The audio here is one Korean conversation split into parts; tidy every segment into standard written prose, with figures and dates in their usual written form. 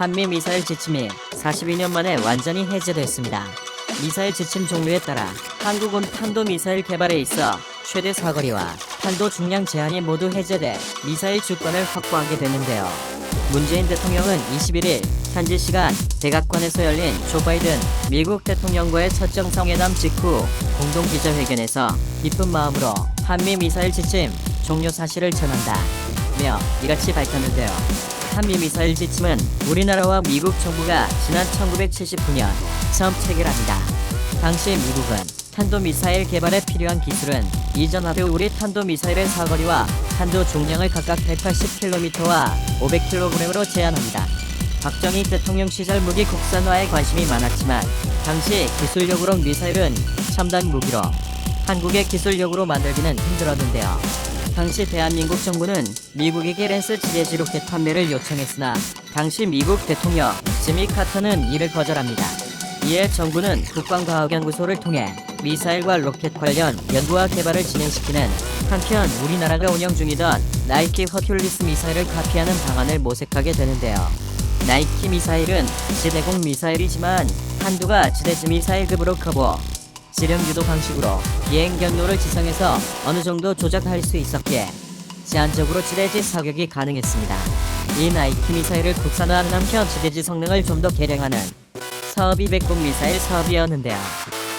한미 미사일 지침이 42년 만에 완전히 해제됐습니다. 미사일 지침 종류에 따라 한국은 탄도미사일 개발에 있어 최대 사거리와 탄도 중량 제한이 모두 해제돼 미사일 주권을 확보하게 되는데요. 문재인 대통령은 21일 현지 시간 백악관에서 열린 조 바이든 미국 대통령과의 첫 정상회담 직후 공동 기자회견에서 기쁜 마음으로 한미 미사일 지침 종료 사실을 전한다며 이같이 밝혔는데요. 한미 미사일 지침은 우리나라와 미국 정부가 지난 1979년 처음 체결합니다. 당시 미국은 탄도미사일 개발에 필요한 기술은 이전 합의 우리 탄도미사일의 사거리와 탄도 중량을 각각 180km와 500kg으로 제한합니다. 박정희 대통령 시절 무기 국산화에 관심이 많았지만 당시 기술력으로 미사일은 첨단 무기로 한국의 기술력으로 만들기는 힘들었는데요. 당시 대한민국 정부는 미국에게 랜스 지대지 로켓 판매를 요청했으나 당시 미국 대통령 지미 카터는 이를 거절합니다. 이에 정부는 국방과학연구소를 통해 미사일과 로켓 관련 연구와 개발을 진행시키는 한편 우리나라가 운영 중이던 나이키 허큘리스 미사일을 카피하는 방안을 모색하게 되는데요. 나이키 미사일은 지대공 미사일이지만 한도가 지대지 미사일급으로 커보 지령 유도 방식으로 비행 경로를 지상에서 어느 정도 조작할 수 있었기에 제한적으로 지대지 사격이 가능했습니다. 이 나이키 미사일을 국산화하는 한편 지대지 성능을 좀 더 개량하는 사업이 배꼽 미사일 사업이었는데요.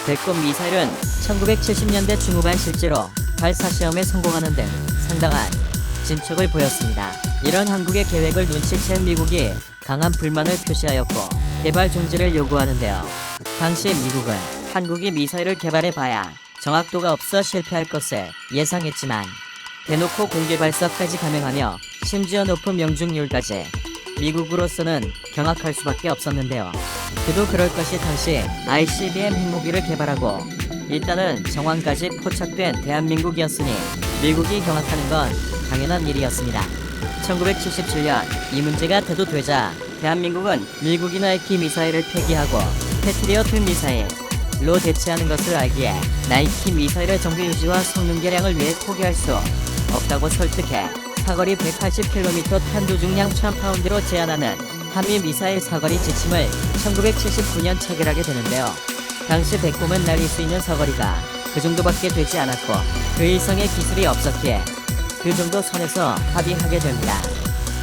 배꼽 미사일은 1970년대 중후반 실제로 발사 시험에 성공하는 등 상당한 진척을 보였습니다. 이런 한국의 계획을 눈치챈 미국이 강한 불만을 표시하였고 개발 중지를 요구하는데요. 당시 미국은 한국이 미사일을 개발해봐야 정확도가 없어 실패할 것을 예상했지만 대놓고 공개 발사까지 감행하며 심지어 높은 명중률까지 미국으로서는 경악할 수밖에 없었는데요. 그도 그럴 것이 당시 ICBM 핵무기를 개발하고 일단은 정황까지 포착된 대한민국이었으니 미국이 경악하는 건 당연한 일이었습니다. 1977년 이 문제가 대두되자 대한민국은 미국이 나이키 미사일을 폐기하고 패트리어트 미사일로 대체하는 것을 알기에 나이키 미사일의 정비 유지와 성능 개량을 위해 포기할 수 없다고 설득해 사거리 180km 탄도 중량 1000파운드로 제한하는 한미 미사일 사거리 지침을 1979년 체결하게 되는데요. 당시 배꼽은 날릴 수 있는 사거리가 그 정도밖에 되지 않았고 그 이상의 기술이 없었기에 그 정도 선에서 합의하게 됩니다.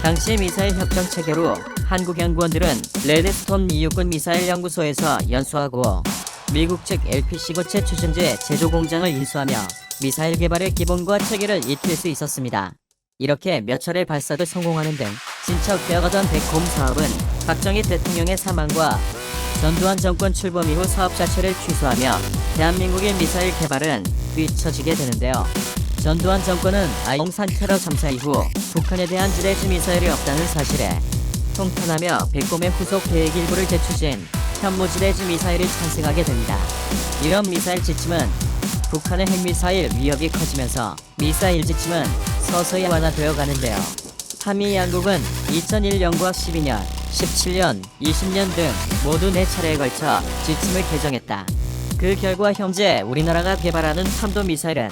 당시 미사일 협정 체결 후 한국 연구원들은 레드스톤 미육군 미사일 연구소에서 연수하고 미국 측 LPC 고체 추진제 제조 공장을 인수하며 미사일 개발의 기본과 체계를 익힐 수 있었습니다. 이렇게 몇 차례 발사도 성공하는 등 진척되어가던 백홈 사업은 박정희 대통령의 사망과 전두환 정권 출범 이후 사업 자체를 취소하며 대한민국의 미사일 개발은 뒤처지게 되는데요. 전두환 정권은 아용산 테러 참사 이후 북한에 대한 지대지 미사일이 없다는 사실에 통탄하며 백곰의 후속 계획 일부를 재추진 현무지대지 미사일이 탄생하게 됩니다. 이런 미사일 지침은 북한의 핵미사일 위협이 커지면서 미사일 지침은 서서히 완화되어 가는데요. 한미 양국은 2001년과 12년, 17년, 20년 등 모두 4차례에 걸쳐 지침을 개정했다. 그 결과 현재 우리나라가 개발하는 탄도미사일은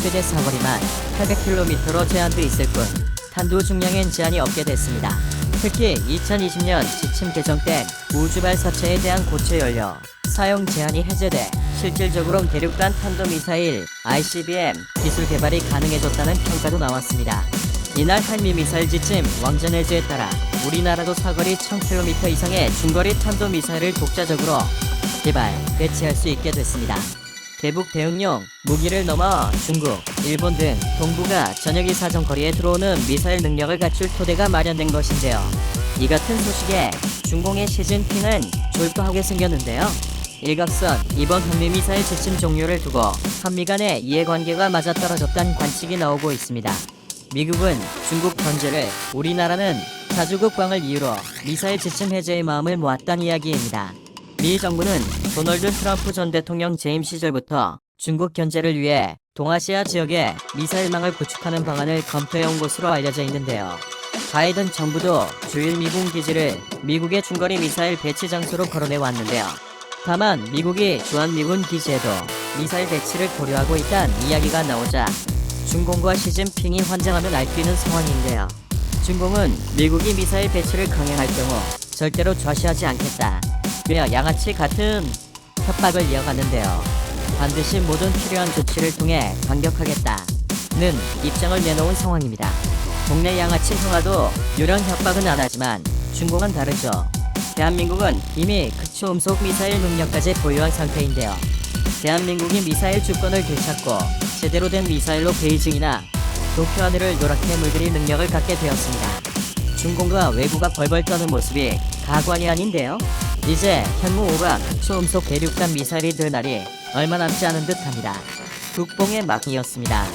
최대 사거리만 800km로 제한돼 있을 뿐 탄도 중량엔 제한이 없게 됐습니다. 특히 2020년 지침 개정 때 우주발사체에 대한 고체 연료 사용 제한이 해제돼 실질적으로 대륙간 탄도미사일 ICBM 기술 개발이 가능해졌다는 평가도 나왔습니다. 이날 한미 미사일 지침 왕전 해제에 따라 우리나라도 사거리 1000km 이상의 중거리 탄도미사일을 독자적으로 개발, 배치할 수 있게 됐습니다. 대북 대응용 무기를 넘어 중국, 일본 등 동북아 전역이 사정거리에 들어오는 미사일 능력을 갖출 토대가 마련된 것인데요. 이 같은 소식에 중공의 시진핑은 졸도하게 생겼는데요. 일각선 이번 한미 미사일 지침 종료를 두고 한미 간의 이해관계가 맞아떨어졌다는 관측이 나오고 있습니다. 미국은 중국 견제를, 우리나라는 자주국방을 이유로 미사일 지침 해제의 마음을 모았다는 이야기입니다. 미 정부는 도널드 트럼프 전 대통령 재임 시절부터 중국 견제를 위해 동아시아 지역에 미사일망을 구축하는 방안을 검토해온 것으로 알려져 있는데요. 바이든 정부도 주일 미군 기지를 미국의 중거리 미사일 배치 장소로 거론해 왔는데요. 다만 미국이 주한미군 기지에도 미사일 배치를 고려하고 있다는 이야기가 나오자 중공과 시진핑이 환장하면 알 수 있는 상황인데요. 중공은 미국이 미사일 배치를 강행할 경우 절대로 좌시하지 않겠다. 며 양아치 같은 협박을 이어갔는데요. 반드시 모든 필요한 조치를 통해 반격하겠다는 입장을 내놓은 상황입니다. 국내 양아치 형아도 이런 협박은 안 하지만 중공은 다르죠. 대한민국은 이미 극초음속 미사일 능력까지 보유한 상태인데요. 대한민국이 미사일 주권을 되찾고 제대로 된 미사일로 베이징이나 도쿄 하늘을 노랗게 물들일 능력을 갖게 되었습니다. 중공과 외구가 벌벌 떠는 모습이 가관이 아닌데요. 이제 현무 5가 극초음속 대륙간 미사일이 될 날이 얼마 남지 않은 듯합니다. 국뽕의 막이었습니다.